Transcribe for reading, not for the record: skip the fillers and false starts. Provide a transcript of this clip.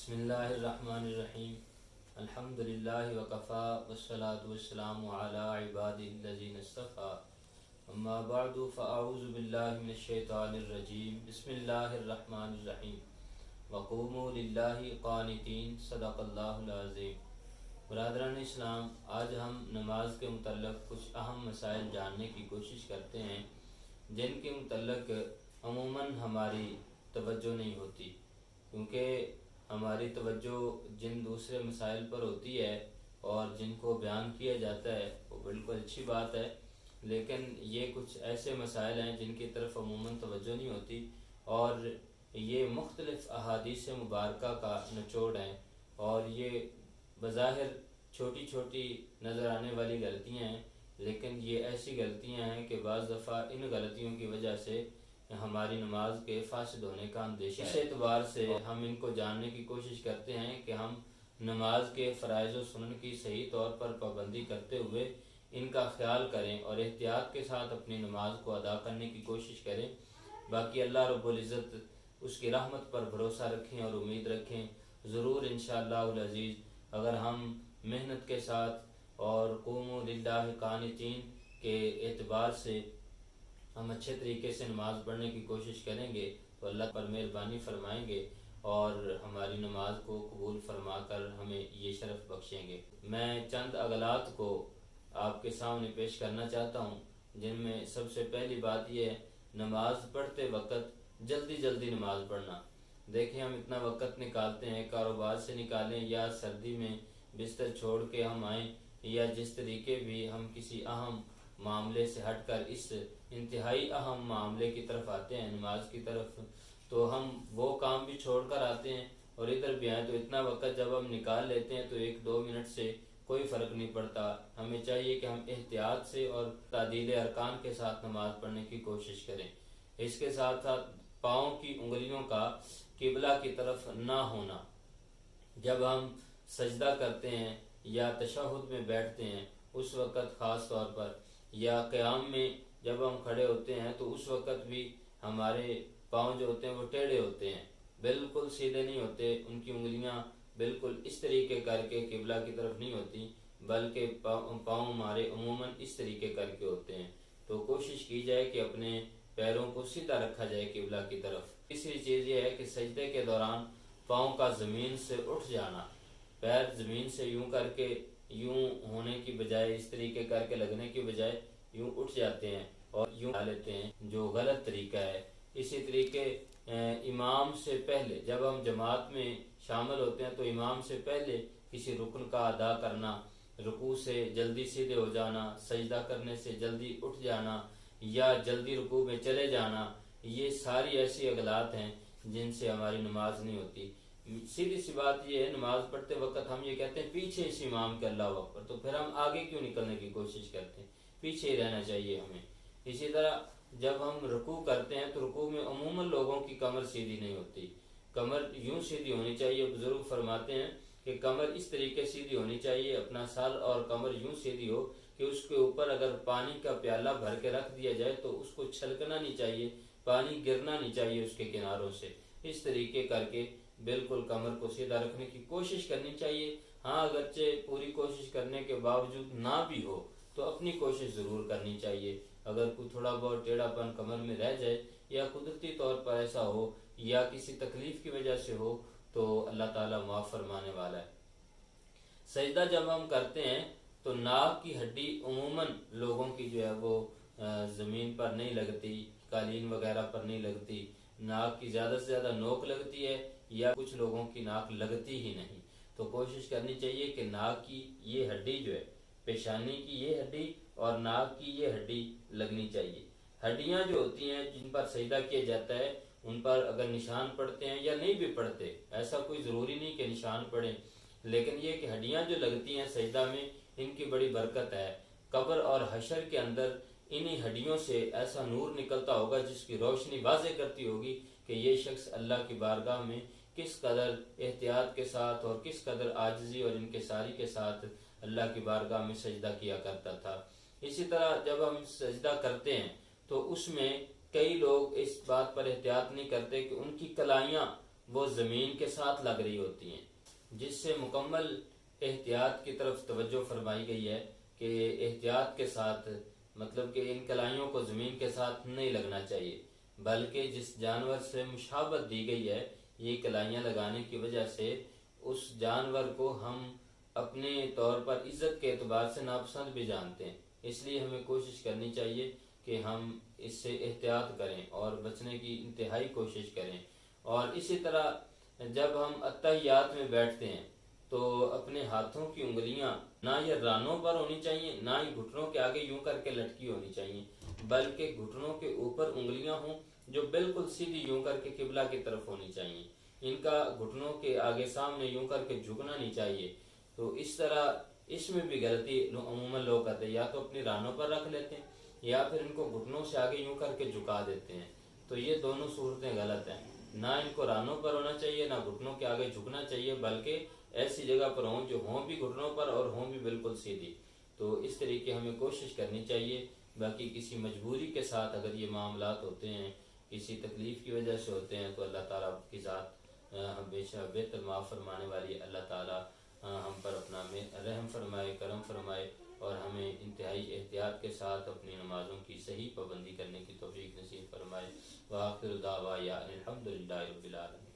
بسم اللہ الرحمن الرحیم الحمدللہ وکفا والصلاة والسلام علی عبادہ الذین اصطفیٰ اما بعد فاعوذ باللہ من الشیطان الرجیم بسم اللہ الرحمن الرحیم وقوموا للہ قانتین صدق اللہ العظیم۔ برادران اسلام، آج ہم نماز کے متعلق کچھ اہم مسائل جاننے کی کوشش کرتے ہیں جن کے متعلق عموماً ہماری توجہ نہیں ہوتی، کیونکہ ہماری توجہ جن دوسرے مسائل پر ہوتی ہے اور جن کو بیان کیا جاتا ہے وہ بالکل اچھی بات ہے، لیکن یہ کچھ ایسے مسائل ہیں جن کی طرف عموماً توجہ نہیں ہوتی، اور یہ مختلف احادیث مبارکہ کا نچوڑ ہیں، اور یہ بظاہر چھوٹی چھوٹی نظر آنے والی غلطیاں ہیں، لیکن یہ ایسی غلطیاں ہیں کہ بعض دفعہ ان غلطیوں کی وجہ سے ہماری نماز کے فاسد ہونے کا اندیشہ ہے۔ اس اعتبار سے ہم ان کو جاننے کی کوشش کرتے ہیں کہ ہم نماز کے فرائض و سنن کی صحیح طور پر پابندی کرتے ہوئے ان کا خیال کریں اور احتیاط کے ساتھ اپنی نماز کو ادا کرنے کی کوشش کریں۔ باقی اللہ رب العزت اس کی رحمت پر بھروسہ رکھیں اور امید رکھیں، ضرور انشاءاللہ العزیز اگر ہم محنت کے ساتھ اور قوموا للہ قانتین کے اعتبار سے ہم اچھے طریقے سے نماز پڑھنے کی کوشش کریں گے تو اللہ پر مہربانی فرمائیں گے اور ہماری نماز کو قبول فرما کر ہمیں یہ شرف بخشیں گے۔ میں چند اغلاط کو آپ کے سامنے پیش کرنا چاہتا ہوں، جن میں سب سے پہلی بات یہ ہے نماز پڑھتے وقت جلدی جلدی نماز پڑھنا۔ دیکھیں، ہم اتنا وقت نکالتے ہیں، کاروبار سے نکالیں یا سردی میں بستر چھوڑ کے ہم آئیں، یا جس طریقے بھی ہم کسی اہم معاملے سے ہٹ کر اس انتہائی اہم معاملے کی طرف آتے ہیں، نماز کی طرف، تو ہم وہ کام بھی چھوڑ کر آتے ہیں اور ادھر بھی آئیں، تو اتنا وقت جب ہم نکال لیتے ہیں تو 1-2 منٹ سے کوئی فرق نہیں پڑتا۔ ہمیں چاہیے کہ ہم احتیاط سے اور تعدیل ارکان کے ساتھ نماز پڑھنے کی کوشش کریں۔ اس کے ساتھ ساتھ پاؤں کی انگلیوں کا قبلہ کی طرف نہ ہونا۔ جب ہم سجدہ کرتے ہیں یا تشہد میں بیٹھتے ہیں اس وقت خاص طور پر، یا قیام میں جب ہم کھڑے ہوتے ہیں تو اس وقت بھی ہمارے پاؤں جو ہوتے ہیں وہ ٹیڑھے ہوتے ہیں، بالکل سیدھے نہیں ہوتے، ان کی انگلیاں بالکل اس طریقے کر کے قبلہ کی طرف نہیں ہوتی، بلکہ پاؤں ہمارے عموماً اس طریقے کر کے ہوتے ہیں۔ تو کوشش کی جائے کہ اپنے پیروں کو سیدھا رکھا جائے قبلہ کی طرف۔ تیسری چیز یہ ہے کہ سجدے کے دوران پاؤں کا زمین سے اٹھ جانا، پیر زمین سے یوں کر کے، یوں ہونے کی بجائے، اس طریقے کر کے لگنے کی بجائے یوں اٹھ جاتے ہیں اور یوں کھا لیتے ہیں، جو غلط طریقہ ہے۔ اسی طریقے امام سے پہلے جب ہم جماعت میں شامل ہوتے ہیں تو امام سے پہلے کسی رکن کا ادا کرنا، رکوع سے جلدی سیدھے ہو جانا، سجدہ کرنے سے جلدی اٹھ جانا یا جلدی رکوع میں چلے جانا، یہ ساری ایسی اغلاط ہیں جن سے ہماری نماز نہیں ہوتی۔ سیدھی سی بات یہ ہے، نماز پڑھتے وقت ہم یہ کہتے ہیں پیچھے اس امام کے اللہ اکبر، تو پھر ہم آگے کیوں نکلنے کی کوشش کرتے ہیں؟ پیچھے ہی رہنا چاہیے ہمیں۔ اسی طرح جب ہم رکوع کرتے ہیں تو رکوع میں عموماً لوگوں کی کمر سیدھی نہیں ہوتی، کمر یوں سیدھی ہونی چاہیے۔ بزرگ فرماتے ہیں کہ کمر اس طریقے سیدھی ہونی چاہیے، اپنا سر اور کمر یوں سیدھی ہو کہ اس کے اوپر اگر پانی کا پیالہ بھر کے رکھ دیا جائے تو اس کو چھلکنا نہیں چاہیے، پانی گرنا نہیں چاہیے اس کے کناروں سے۔ اس طریقے کر کے بالکل کمر کو سیدھا رکھنے کی کوشش کرنی چاہیے۔ ہاں، اگرچہ پوری کوشش کرنے کے باوجود نہ بھی ہو تو اپنی کوشش ضرور کرنی چاہیے۔ اگر کوئی تھوڑا بہت ٹیڑھا پن کمر میں رہ جائے یا قدرتی طور پر ایسا ہو یا کسی تکلیف کی وجہ سے ہو تو اللہ تعالیٰ معاف فرمانے والا ہے۔ سجدہ جب ہم کرتے ہیں تو ناک کی ہڈی عموماً لوگوں کی جو ہے وہ زمین پر نہیں لگتی، قالین وغیرہ پر نہیں لگتی، ناک کی زیادہ سے زیادہ نوک لگتی ہے یا کچھ لوگوں کی ناک لگتی ہی نہیں۔ تو کوشش کرنی چاہیے کہ ناک کی یہ ہڈی جو ہے، پیشانی کی یہ ہڈی اور ناک کی یہ ہڈی لگنی چاہیے۔ ہڈیاں جو ہوتی ہیں جن پر سجدہ کیا جاتا ہے ان پر اگر نشان پڑتے ہیں یا نہیں بھی پڑتے، ایسا کوئی ضروری نہیں کہ نشان پڑیں، لیکن یہ کہ ہڈیاں جو لگتی ہیں سجدہ میں ان کی بڑی برکت ہے۔ قبر اور حشر کے اندر انہی ہڈیوں سے ایسا نور نکلتا ہوگا جس کی روشنی واضح کرتی ہوگی کہ یہ شخص اللہ کی بارگاہ میں کس قدر احتیاط کے ساتھ اور کس قدر عاجزی اور انکساری کے ساتھ اللہ کی بارگاہ میں سجدہ کیا کرتا تھا۔ اسی طرح جب ہم سجدہ کرتے ہیں تو اس میں کئی لوگ اس بات پر احتیاط نہیں کرتے کہ ان کی کلائیاں وہ زمین کے ساتھ لگ رہی ہوتی ہیں، جس سے مکمل احتیاط کی طرف توجہ فرمائی گئی ہے کہ احتیاط کے ساتھ، مطلب کہ ان کلائیوں کو زمین کے ساتھ نہیں لگنا چاہیے، بلکہ جس جانور سے مشابہت دی گئی ہے یہ کلائیاں لگانے کی وجہ سے اس جانور کو ہم اپنے طور پر عزت کے اعتبار سے ناپسند بھی جانتے ہیں، اس لیے ہمیں کوشش کرنی چاہیے کہ ہم اس سے احتیاط کریں اور بچنے کی انتہائی کوشش کریں۔ اور اسی طرح جب ہم اتحیات میں بیٹھتے ہیں تو اپنے ہاتھوں کی انگلیاں نہ یہ رانوں پر ہونی چاہیے، نہ ہی گھٹنوں کے آگے یوں کر کے لٹکی ہونی چاہیے، بلکہ گھٹنوں کے اوپر انگلیاں ہوں جو بالکل سیدھی یوں کر کے قبلہ کی طرف ہونی چاہیے، ان کا گھٹنوں کے آگے سامنے یوں کر کے جھکنا نہیں چاہیے۔ تو اس طرح اس میں بھی غلطی عموماً لوگ کرتے ہیں، یا تو اپنی رانوں پر رکھ لیتے ہیں یا پھر ان کو گھٹنوں سے آگے یوں کر کے جھکا دیتے ہیں، تو یہ دونوں صورتیں غلط ہیں۔ نہ ان کو رانوں پر ہونا چاہیے، نہ گھٹنوں کے آگے جھکنا چاہیے، بلکہ ایسی جگہ پر ہوں جو ہوں بھی گھٹنوں پر اور ہوں بھی بالکل سیدھی۔ تو اس طریقے ہمیں کوشش کرنی چاہیے۔ باقی کسی مجبوری کے ساتھ اگر یہ معاملات ہوتے ہیں، کسی تکلیف کی وجہ سے ہوتے ہیں، تو اللہ تعالیٰ کی ذات ہمیشہ بہتر معاف فرمانے والی، اللہ تعالیٰ ہم پر اپنا رحم فرمائے، کرم فرمائے، اور ہمیں انتہائی احتیاط کے ساتھ اپنی نمازوں کی صحیح پابندی کرنے کی توفیق نصیب فرمائے۔ وآخر دعوانا الحمدللہ رب العالمین۔